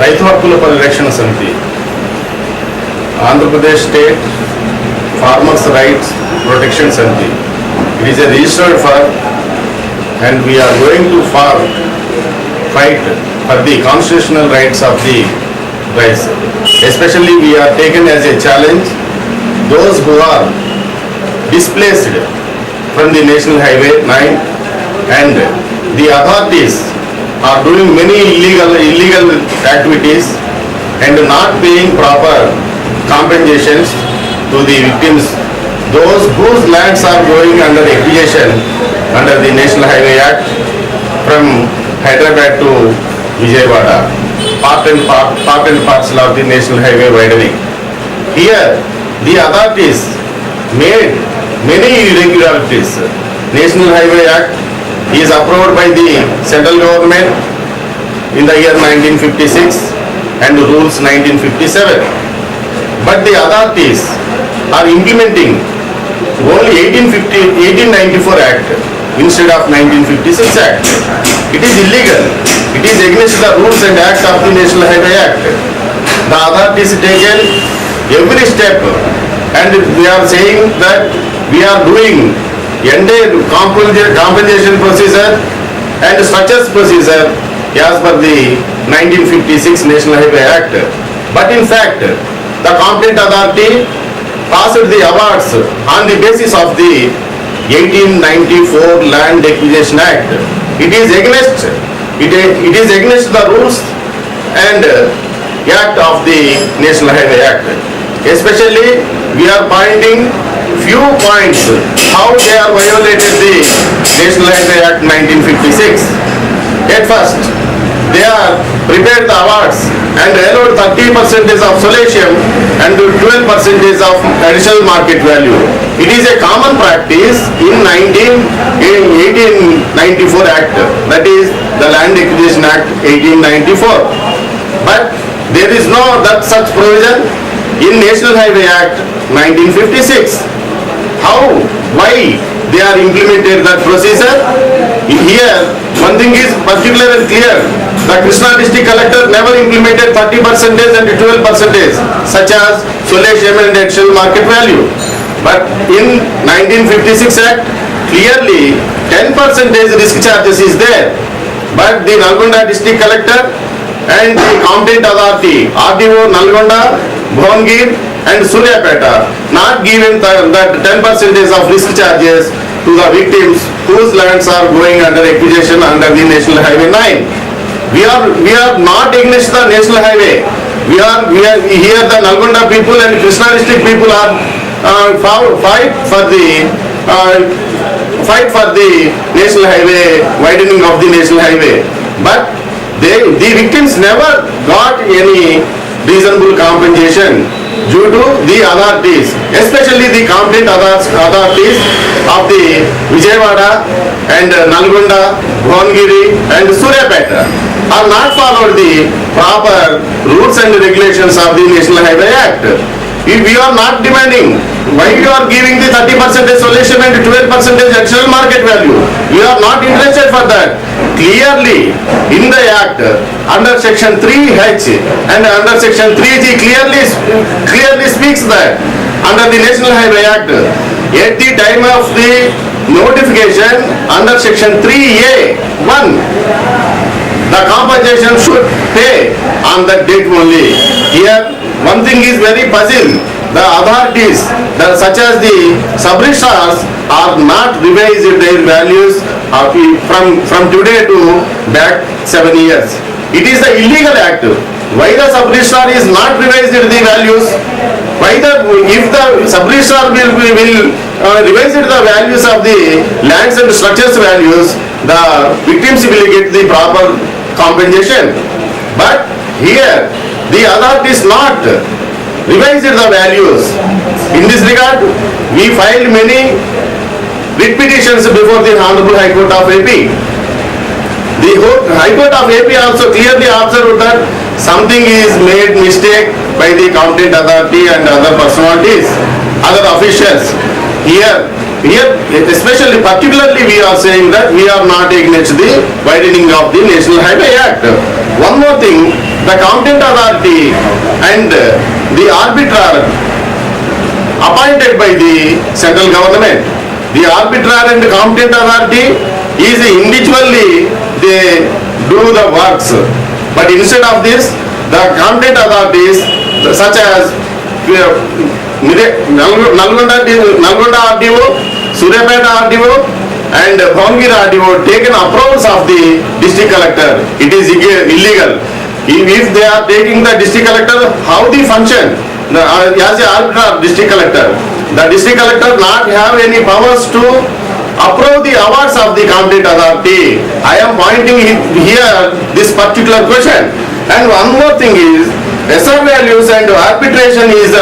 రైతు హక్కుల పరిరక్షణ సమితి, Andhra Pradesh state farmers rights protection సమితి. It is a registered firm and we are going to fight for the constitutional rights of the rights. Especially we are taken as a challenge those who are displaced from the National Highway 9 and the authorities are doing many illegal activities and not paying proper compensations to the victims, those whose lands are going under acquisition under the National Highway Act from Hyderabad to Vijayawada, part and parcel of the National Highway widening. Here the authorities made many irregularities. National Highway Act is approved by the central government in the year 1956 and rules 1957. But the authorities are implementing only 1894 Act instead of 1956 Act. It is illegal. It is against the rules and act of the National Highway Act. The authorities taken every step and we are saying that we are doing entire compensation procedure and structures procedure as per the 1956 National Highway Act. But in fact, the competent authority passed the awards on the basis of the 1894 Land Acquisition Act. It is against the rules and act of the National Highway Act. Especially we are pointing few points how they are violated the National Highway Act 1956. At first, they are prepared the awards and allowed 30% of solatium and 12% of additional market value. It is a common practice in 1894 Act, that is the Land Acquisition Act 1894. But there is no such provision in National Highway Act 1956. How? Why they are implemented that procedure? Here, one thing is particular and clear. The Krishna district collector never implemented 30% and 12% such as solatium and additional market value. But in 1956 Act, clearly 10% risk charges is there. But the Nalgonda district collector and the competent authority, RDO Nalgonda, Bhavangir and Suryapeta, not given that 10% of risk charges to the victims whose lands are going under acquisition under the National Highway 9. We are not against the National Highway. We are here the Nalgonda people and Krishna district people are fight for the National Highway, widening of the National Highway. But the victims never got any reasonable compensation due to the authorities, especially the competent authorities of the Vijayawada and Nalgonda, Bhavangiri and Suryapeta are not followed the proper rules and regulations of the National Highway Act. If we are not demanding, why you are giving the 30% solation and 12% additional market value? We are not interested for that. Clearly in the Act under section 3H and under section 3G clearly speaks that under the National Highway Act at the time of the notification under section 3A(1), the compensation should pay on that date only. Here one thing is very puzzling. The authorities such as the sub-registrars are not revised their values from today to back 7 years. It is the illegal act. Why the sub-registrar is not revised the values? If the sub-registrar will revise the values of the lands and structures values, the victims will get the proper compensation. But here the authorities not revised the values. In this regard, we filed many writ petitions before the Honorable High Court of AP. The High Court of AP also clearly observed that something is made mistake by the competent authority and other personalities, other officials. Here especially particularly we are saying that we are not against the widening of the National Highway Act. one more thing, the competent authority and the arbiter appointed by the central government. The arbiter and competent authority is individually they do the works, but instead of this, the competent authorities such as Nalgonda RDO, Surapeta RDO and Bhavangiri RDO taken approvals of the district collector. It is illegal. If they are taking the district collector, how they function? As a arbiter district collector, the district collector not have any powers to approve the awards of the competent authority. I am pointing here this particular question. And one more thing is, SR values and arbitration is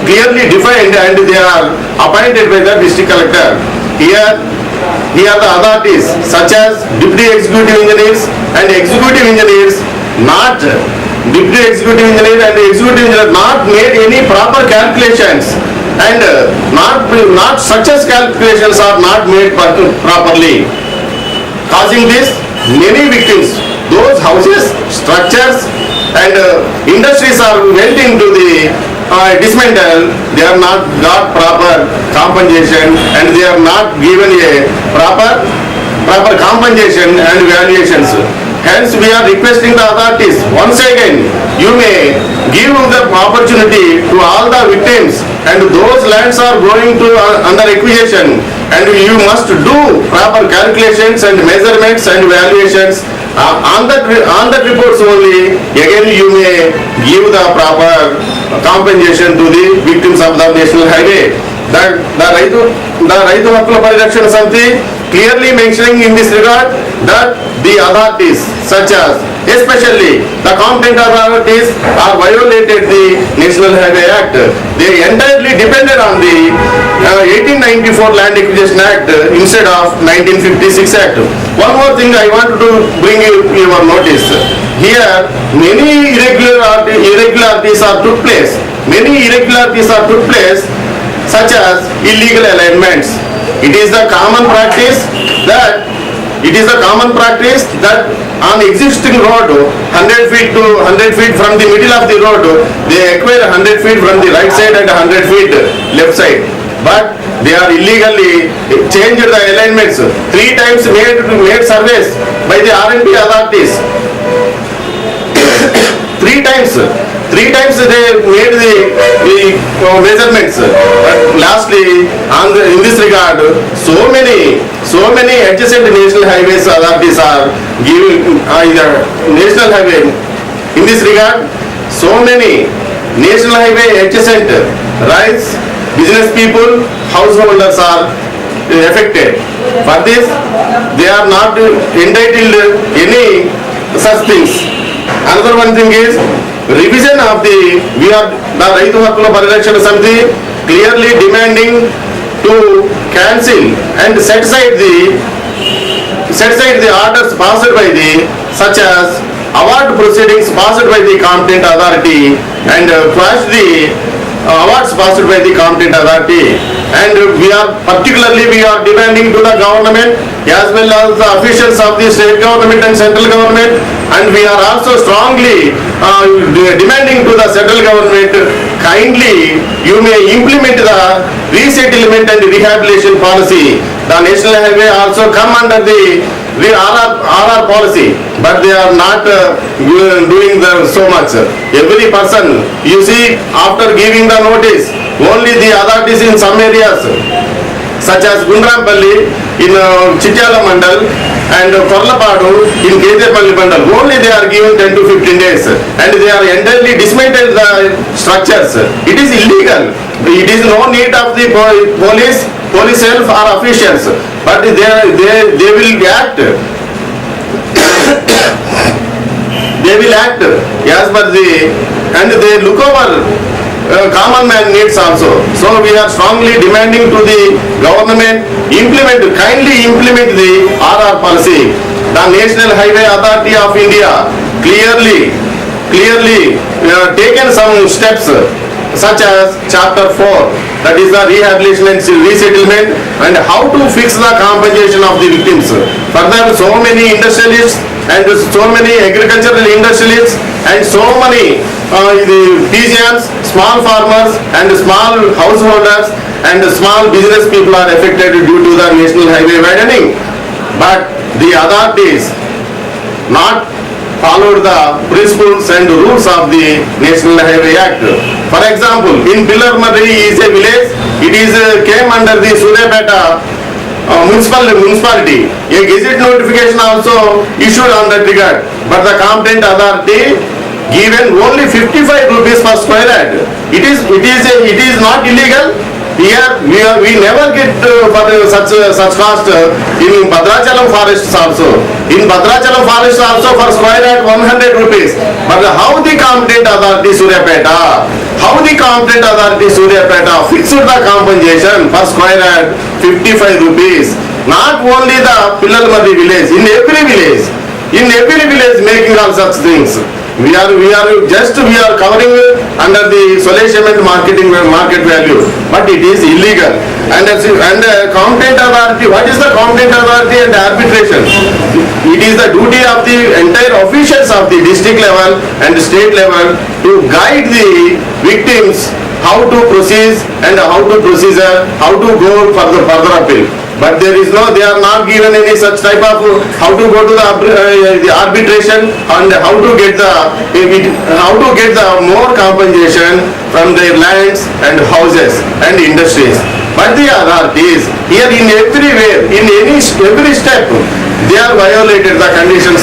clearly defined and they are appointed by the district collector. Here the authorities such as deputy executive engineers and executive engineers, not deputy executive engineer and executive engineer not made any proper calculations, and not success calculations are not made properly, causing this many victims. Those houses, structures and industries are went into the dismantle. They have not got proper compensation and they are not given a proper compensation and valuations. Hence we are requesting the authorities once again, you may give the opportunity to all the victims, and those lands are going to under acquisition, and you must do proper calculations and measurements and valuations. On that reports only, again you may give the proper compensation to the victims of the national highway. The Raitu Hakkula Parirakshana Samiti clearly mentioning in this regard that the authorities such as, especially the competent authorities, are violated the National Highway Act. They entirely depended on the 1894 Land Acquisition Act instead of 1956 Act. One more thing I want to bring your notice. Here many irregularities are took place. Such as illegal alignments. It is the common practice that on existing road 100 feet from the middle of the road, they acquire 100 feet from the right side and 100 feet left side. But they are illegally changed the alignments. 3 times made surveys by the R&B authorities. 3 times they made the measurements. But lastly, in this regard, so many adjacent national highways authorities are giving national highway. In this regard, so many national highway adjacent rights, business people, householders are affected. For this, they are not entitled any such things. Another one thing is revision of the Raitu Hakkula Parirakshana Samiti clearly demanding to cancel and set aside the orders passed by the, such as award proceedings passed by the competent authority, and quash the awards passed by the competent authority. And we are demanding to the government as well as the officials of the state government and central government, and we are also strongly demanding to the central government, kindly you may implement the resettlement and rehabilitation policy. The national highway also come under the RR policy, but they are not doing so much. Every person, you see, after giving the notice, only the authorities in some areas such as Gundrampalli in Chityala Mandal and Korlapadu in Keterpalli Mandal, only they are given 10 to 15 days and they are entirely dismantled the structures. It is illegal. It is no need of the police self or officials, but they will act. They will act as per the, and they look over common man needs also. So we are strongly demanding to the government, kindly implement the RR policy. The National Highway Authority of India clearly taken some steps such as chapter 4, that is the rehabilitation and resettlement, and how to fix the compensation of the victims. Further, so many industrialists and so many agricultural industrialists and so many the PGMs, small farmers and small householders and small business people are affected due to the national highway widening. But the authorities not followed the principles and rules of the National Highway Act. For example, in Pillarmari is a village, it is came under the Suryapeta municipality. A gazette notification also issued on that regard, but the competent authority given only 55 rupees per square yard. It is not illegal. Here we never get for such cost in Bhadrachalam forests also. In Bhadrachalam forest also for square yard 100 rupees. But how the competent authority Suryapeta fixed the compensation for square yard 55 rupees. Not only the Pillarmari village, in every village making all such things. We are covering under the solution and market value, but it is illegal. And competent authority, what is the competent authority and arbitration? It is the duty of the entire officials of the district level and state level to guide the victims how to proceed and how to procedure, how to go for the further appeal. But they are not given any such type of how to go to the arbitration and how to get the more compensation from their lands and houses and industries. But the authorities here in everywhere, in every step, they are violated the conditions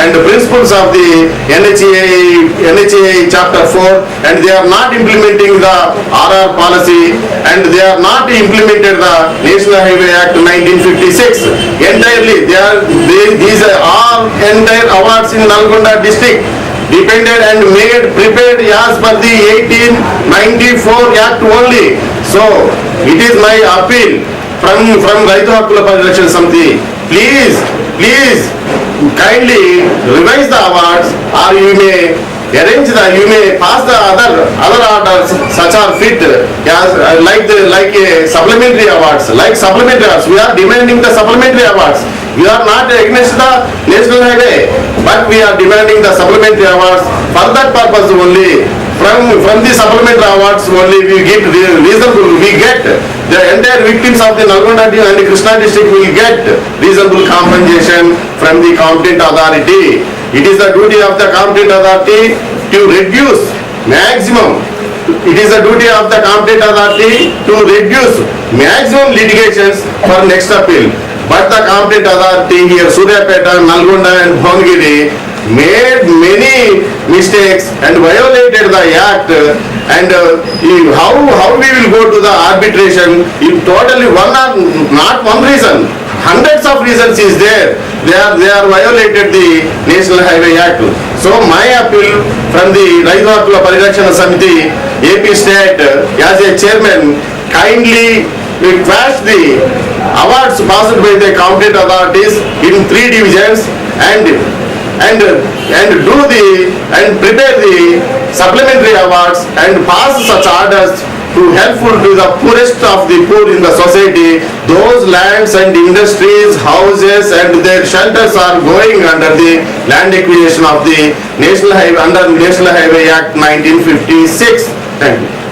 and the principles of the NHA chapter 4, and they are not implementing the RR policy, and they are not implemented the National Highway Act 1956 entirely. These are all entire awards in Nalgonda district depended and prepared as per the 1894 Act only. So it is my appeal from Raitu Hakkula Parishrikshana Samiti. Please kindly revise the awards, or you may pass the other orders such are fit as like supplementary awards. We are demanding the supplementary awards. We are not against the National Highway, but we are demanding the supplementary awards. For that purpose only, from the supplementary awards only we get the entire victims of the Nalgonda and the Krishna district will get reasonable compensation from the competent authority. It is the duty of the competent authority to reduce maximum. It is the duty of the competent authority to reduce maximum litigations for next appeal. But the competent authority here, Suryapeta, Nalgonda and Bhavnagiri, made many mistakes and violated the act, and how we will go to the arbitration if totally not one reason, hundreds of reasons is there. They are violated the National Highway Act. So my appeal from the Raitu Hakkula Parishrikshana Samiti, AP State, as a chairman, kindly request the awards passed by the competent authorities in 3 divisions and prepare the supplementary awards and pass such orders to helpful to the poorest of the poor in the society. Those lands and industries, houses and their shelters are going under the land acquisition of the National Highway under National Highway Act 1956. Thank you.